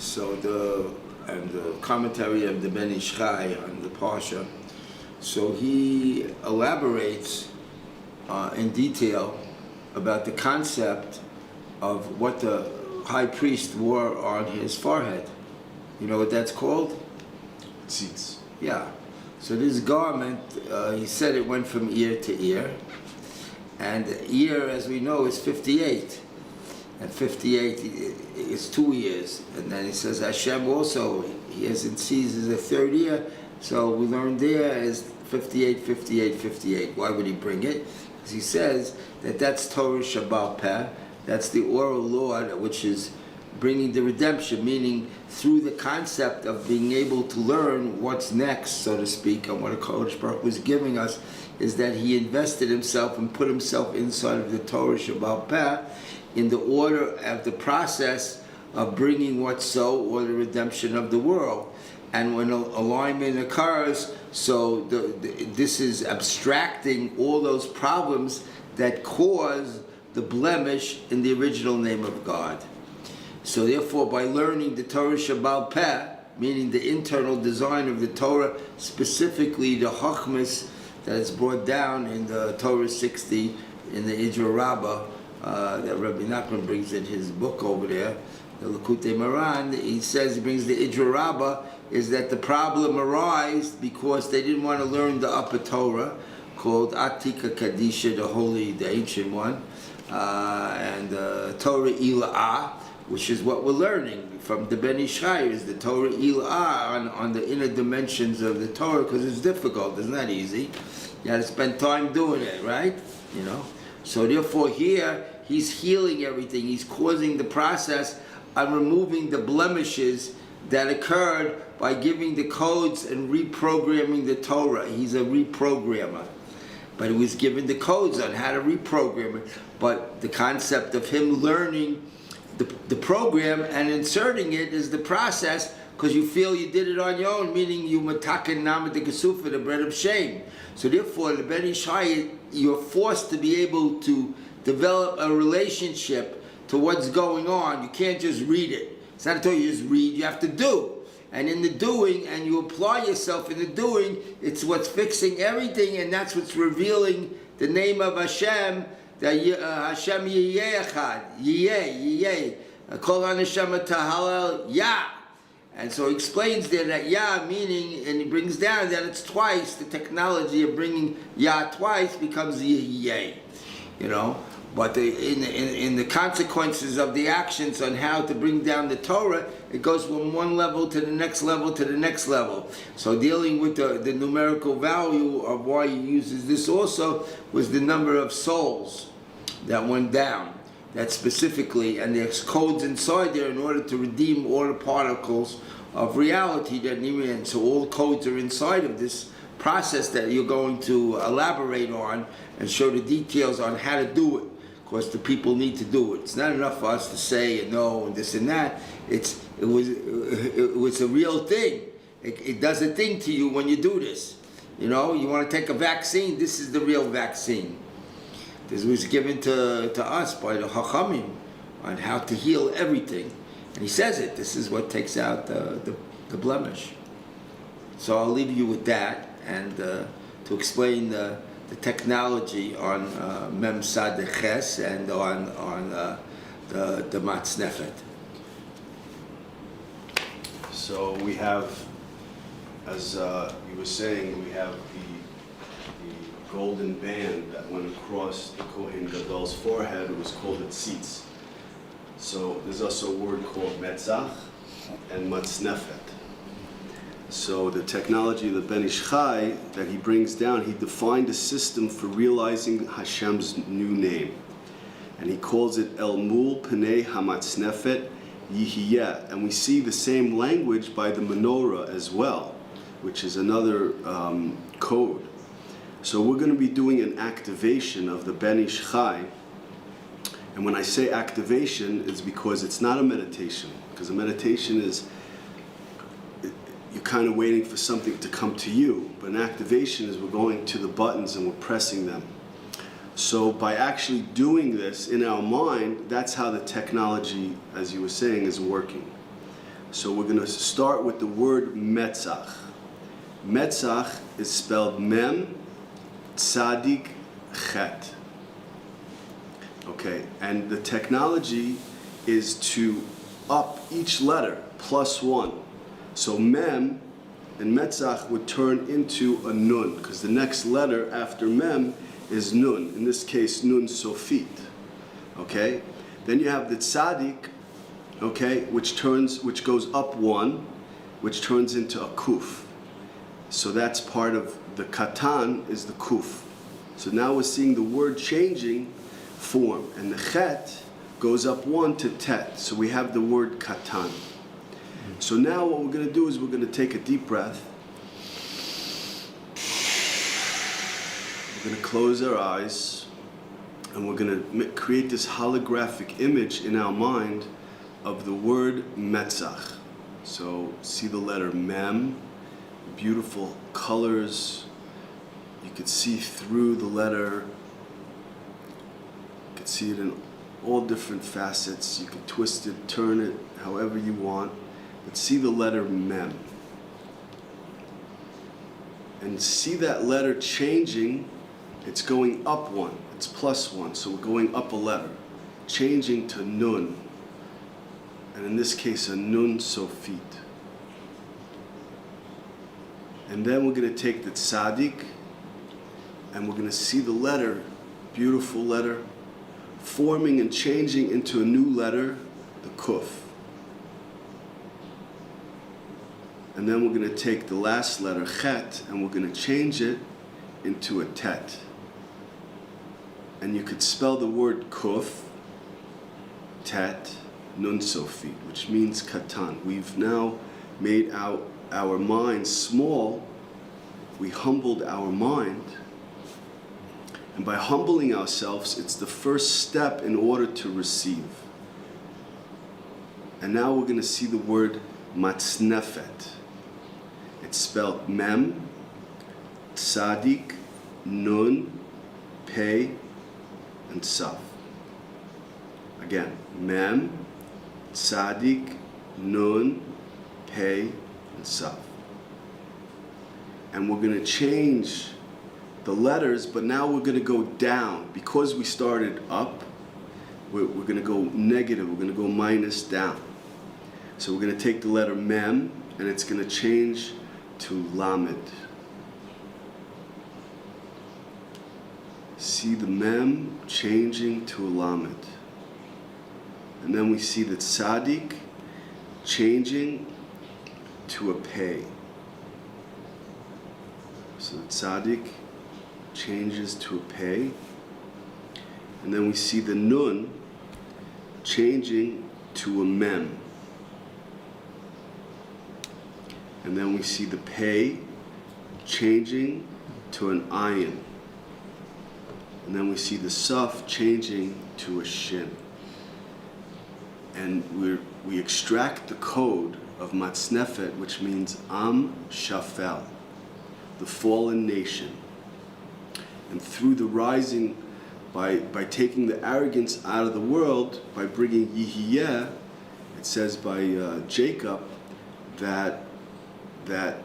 So the commentary of the Ben Ish Chai on the Parsha. So he elaborates in detail about the concept of what the high priest wore on his forehead. You know what that's called? Tzitz. Yeah. So this garment, he said it went from ear to ear. And ear, as we know, is 58. And 58 is 2 years. And then he says Hashem also, he has in sees a third ear. So we learned there is 58, 58, 58. Why would he bring it? Because he says that that's Torah Shabbat Peh. That's the oral law, which is bringing the redemption, meaning through the concept of being able to learn what's next, so to speak, and what a Kodesh Baruch was giving us, is that he invested himself and put himself inside of the Torah Shabbat Peh in the order of the process of bringing what's so, or the redemption of the world. And when alignment occurs, so this is abstracting all those problems that cause the blemish in the original name of God. So therefore, by learning the Torah Shabbat Peh, meaning the internal design of the Torah, specifically the Chachmas that is brought down in the Torah 60, in the Idra Rabbah, that Rabbi Nachman brings in his book over there, the Likutei Moharan, he says, he brings the Idra Rabbah, is that the problem arose because they didn't want to learn the upper Torah, called Atika Kadisha, the holy, the ancient one, and Torah Ila'ah, which is what we're learning from the Ben Ish Chai, is the Torah Ila'ah on the inner dimensions of the Torah, because it's difficult, it's not easy. You have to spend time doing it, right? You know. So therefore here, he's healing everything. He's causing the process of removing the blemishes that occurred by giving the codes and reprogramming the Torah. He's a reprogrammer. But he was given the codes on how to reprogram it. But the concept of him learning the program and inserting it is the process, because you feel you did it on your own, meaning you mataken nama de gesufa, the bread of shame. So therefore, the Ben Ish Chai, you're forced to be able to develop a relationship to what's going on. You can't just read it. It's not until you just read, you have to do. And in the doing, and you apply yourself in the doing, it's what's fixing everything, and that's what's revealing the name of Hashem, that Hashem Yiyeh Echad, Yiyeh, Kol HaNeshama Tahalel Yah. And so he explains there that Yah meaning, and he brings down that it's twice, the technology of bringing Yah twice becomes Yiyeh, you know. But in the consequences of the actions on how to bring down the Torah, it goes from one level to the next level to the next level. So dealing with the numerical value of why he uses this also was the number of souls that went down. That specifically, and there's codes inside there in order to redeem all the particles of reality that need, and so all codes are inside of this process that you're going to elaborate on and show the details on how to do it. Of course, the people need to do it. It's not enough for us to say and know and this and that. It was a real thing. It does a thing to you when you do this. You know, you want to take a vaccine. This is the real vaccine. This was given to us by the Chachamim on how to heal everything, and he says it. This is what takes out the blemish. So I'll leave you with that, and to explain the technology on Mem Sad Ches and on the Matznefet. So we have, as you were saying, we have the golden band that went across the Kohen Gadol's forehead. It was called a tzitz. So there's also a word called metzach and matznefet. So the technology of the Ben Ish Chai that he brings down, he defined a system for realizing Hashem's new name. And he calls it El Mul Pnei HaMatznefet Yihiyeh. And we see the same language by the menorah as well, which is another code. So we're going to be doing an activation of the Ben Ish Chai. And when I say activation, it's because it's not a meditation. Because a meditation is, you're kind of waiting for something to come to you. But an activation is we're going to the buttons and we're pressing them. So by actually doing this in our mind, that's how the technology, as you were saying, is working. So we're going to start with the word Metzach. Metzach is spelled Mem, Tzadik, Chet. Okay, and the technology is to up each letter plus one. So Mem and Metzach would turn into a Nun, because the next letter after Mem is Nun, in this case Nun Sofit. Okay? Then you have the Tzadik, okay, which goes up one, which turns into a Kuf. So that's part of the Katan is the Kuf. So now we're seeing the word changing form, and the Chet goes up one to Tet. So we have the word Katan. So now what we're going to do is we're going to take a deep breath. We're going to close our eyes, and we're going to create this holographic image in our mind of the word Metzach. So see the letter Mem, beautiful colors. You could see through the letter. You could see it in all different facets. You can twist it, turn it, however you want. But see the letter Mem. And see that letter changing. It's going up one. It's plus one. So we're going up a letter. Changing to Nun. And in this case, a Nun Sofit. And then we're going to take the Tzadik. And we're going to see the letter, beautiful letter, forming and changing into a new letter, the Kuf. And then we're going to take the last letter, Chet, and we're going to change it into a Tet. And you could spell the word Kuf, Tet, Nun Sofit, which means Katan. We've now made our mind small. We humbled our mind. And by humbling ourselves, it's the first step in order to receive. And now we're going to see the word Matznefet. It's spelled Mem, Tzadik, Nun, Pei, and Saf. Again, Mem, Tzadik, Nun, Pei, and Saf. And we're going to change the letters, but now we're going to go down. Because we started up, we're going to go negative, we're going to go minus down. So we're going to take the letter Mem, and it's going to change to Lamed. See the Mem changing to a Lamed. And then we see the Tzadik changing to a Pei. So the Tzadik changes to a Pei. And then we see the Nun changing to a Mem. And then we see the Pei changing to an Ayin. And then we see the Saf changing to a Shin. And we extract the code of Matznefet, which means Am Shefal, the fallen nation. And through the rising, by taking the arrogance out of the world, by bringing Yihiyeh, it says by Jacob that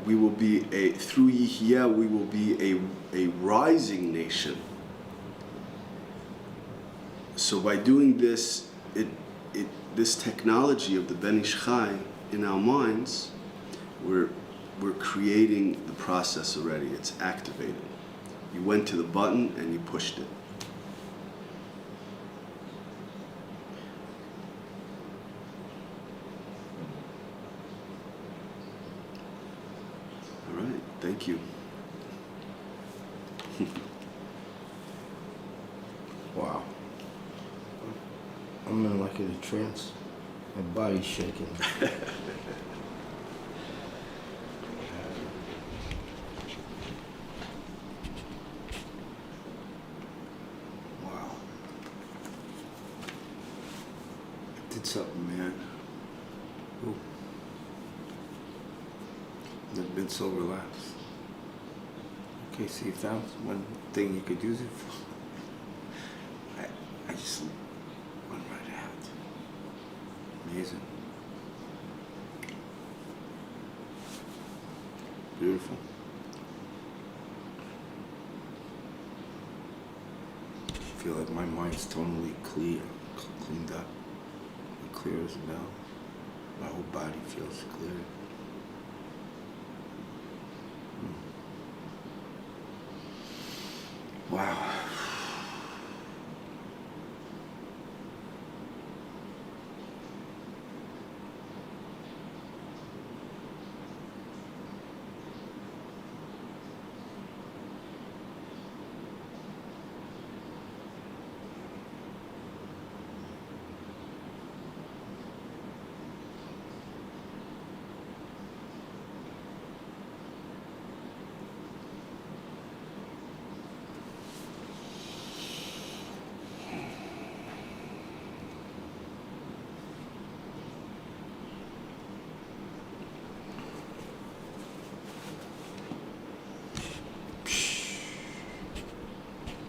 we will be through Yihiyeh we will be a rising nation. So by doing this, this technology of the Ben Ish Chai in our minds, we're creating the process already. It's activated. You went to the button and you pushed it. All right, thank you. Wow. I'm in like a trance. My body's shaking. Wow. I did something, man. Ooh. Never been so relaxed. Okay, see if that was one thing you could use it for. I just went right out. Amazing. feel like my mind's totally clear, cleaned up, clear as a bell. My whole body feels clear. Wow.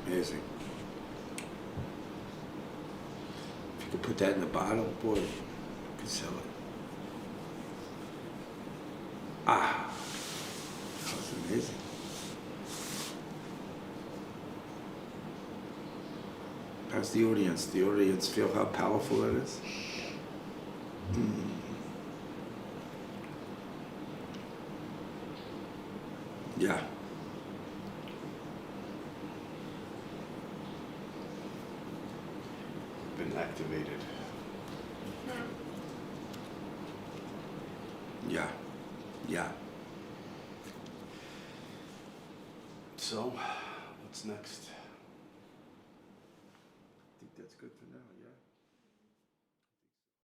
Amazing. If you could put that in a bottle, boy, you could sell it. Ah, that was amazing. How's the audience? The audience feel how powerful it is? Yeah. Been activated. Yeah. Yeah. So, what's next? I think that's good for now, yeah.